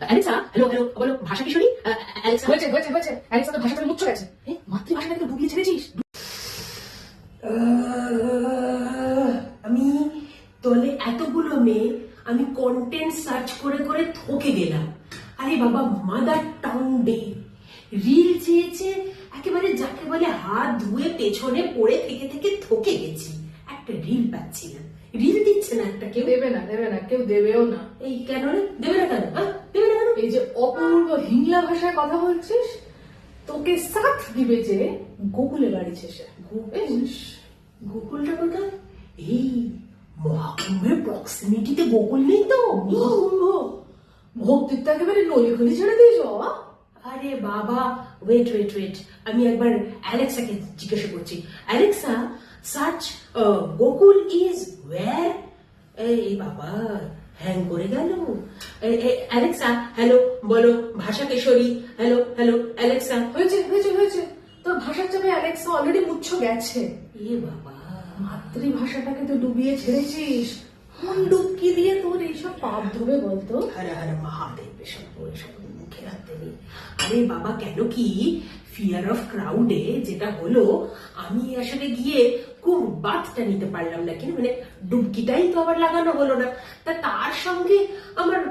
Alexa, hello hello, বলো ভাষা কিশোরী। Alexa, হয়েছে হয়েছে হয়েছে, অ্যালেক্সা তো ভাষা করে মুচ্ছ গেছে। মাতৃভাষাটাকে তো ডুবিয়ে ছেড়েছিস। আমি দলে এতগুলো মেয়ে, আমি কন্টেন্ট সার্চ করে করে থকে গেলাম। আরে বাবা, মাদার টাং ডে, রিল চেয়েছে একেবারে যাকে বলে হাত ধুয়ে পেছনে পড়ে থেকে থেকে থকে গেছি। একটা রিল পাচ্ছি না, রিল দিচ্ছে না একটা কেউ। দেবে না দেবে না, কেউ দেবেও না। এই কেন রে? দেবে না কেন? দেবে না কেন? এই যে অপূর্ব হিংলা ভাষায় কথা বলছিস, তোকে সাথ দিবে যে গোকুলে বাড়ি শেষে। গোকুলটা কোথায়? এই মহাকুম্ভের প্রক্সিমিটিতে গোকুল নেই তো? ভক্তিত্ব একেবারে নলিখলি ছেড়ে দিয়েছ বাবা। আরে বাবা, ওয়েট ওয়েট ওয়েট, আমি একবার অ্যালেক্সাকে জিজ্ঞাসা করছি। Alexa, search Gokul is wire. এই বাবা, হ্যাং করে গেল। অ্যালেক্সা, হ্যালো, বলো ভাষা কিশোরী। Hello hello Alexa. হয়েছে হয়েছে হয়েছে, তোর ভাষার চাপে অ্যালেক্সা অলরেডি মুচ্ছ গেছে। এ বাবা, মাতৃভাষাটাকে তো ডুবিয়ে ছেড়েছিস, কোন ডুবকি দিয়ে তোর এইসব পাপ ধোবে বলতো? হরে হরে মহাদেব, এসব মুখে রাখতে নেই। আরে বাবা, কেন কি ফিয়ার অফ ক্রাউডে যেটা হলো, আমি আসলে গিয়ে কোন বাথটা নিতে পারলাম না, কিনা মানে ডুবকিটাই তো আবার লাগানো হলো না। তার সঙ্গে আমার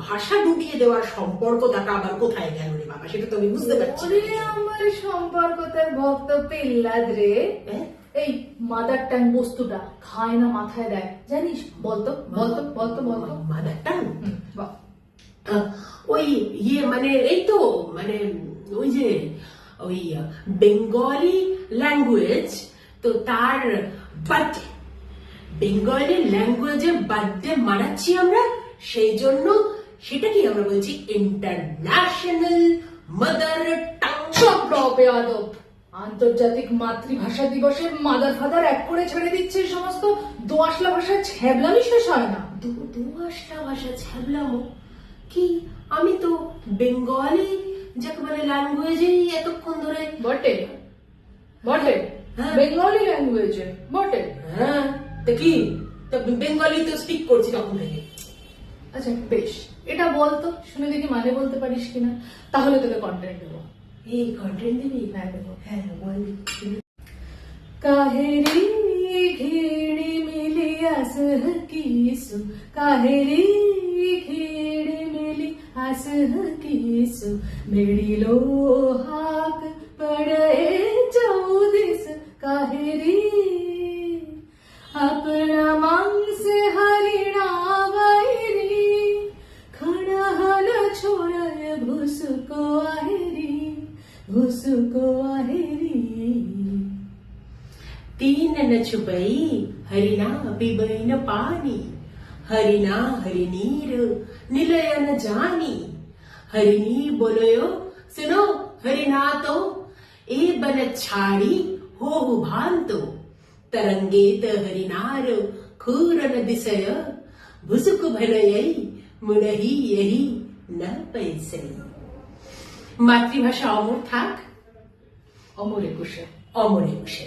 ভাষা ডুবিয়ে দেওয়ার সম্পর্কটা আবার কোথায় গেল রে বাবা, সেটা তো আমি বুঝতে পারছি না। ওরে আমার সম্পর্কতার ভক্ত পিল্লাদ রে, এই মাদার টাং বস্তুটা খায় না মাথায় দেয়, জানিস? বলতো বলতো বলতো বলতো। Mother tongue? বাহ, ওই ইয়ে মানে এই তো মানে ওই যে ওই বেঙ্গলি ল্যাঙ্গুয়েজ, তো তার বার্থডে, বেঙ্গলি ল্যাঙ্গুয়েজের বার্থডে মানাচ্ছি আমরা, সেই জন্য সেটাকে আমরা বলছি ইন্টারন্যাশনাল মাদার টাং। সব বেয়াদব। আন্তর্জাতিক মাতৃভাষা দিবসে মাদার ফাদার এক করে ছেড়ে দিচ্ছে, এই সমস্ত দোআঁশলা ভাষায় ছ্যাবলামি শেষ হয় না। দোআঁশলা ভাষা ছ্যাবলামো কি? আমি তো বেঙ্গলি যাকে বলে ল্যাঙ্গুয়েজেই এতক্ষণ ধরে। বটে বটে, হ্যাঁ। বেঙ্গলি ল্যাঙ্গুয়েজে বটে। হ্যাঁ, তা কি, তা বেঙ্গলি তো স্পিক করছি তখন থেকে। আচ্ছা বেশ, এটা বলতো শুনে দেখি মানে বলতে পারিস কিনা, তাহলে তোকে কন্টেন্ট দেবো। এই কন্টেন্ট দিবি? হ্যাঁ দেবো। হ্যাঁ বল। काहेरी घिड़ी मिली आस कीसु, काहेरी घिड़ी मिली आस कीसु, मेरी लो हाक पड़े चौदिस, काहेरी अपना मांग से हरिणा वैरी, खड़ा हल छोड़ भूसको आहेरी, भूसको आहेरी। तीन न छुपई हरिना पिबई न पानी, हरिना हरिनीर निलय न जानी, हरिनी बोलयो सुनो हरिना तो, ए बन छाड़ी हो भांतो, तरंगेत हरिनार खूरन दिशय, भुसुक भलयई मुनहि यही न पैसे। মাতৃভাষা অমর থাক, অমর একুশে। অমর একুশে।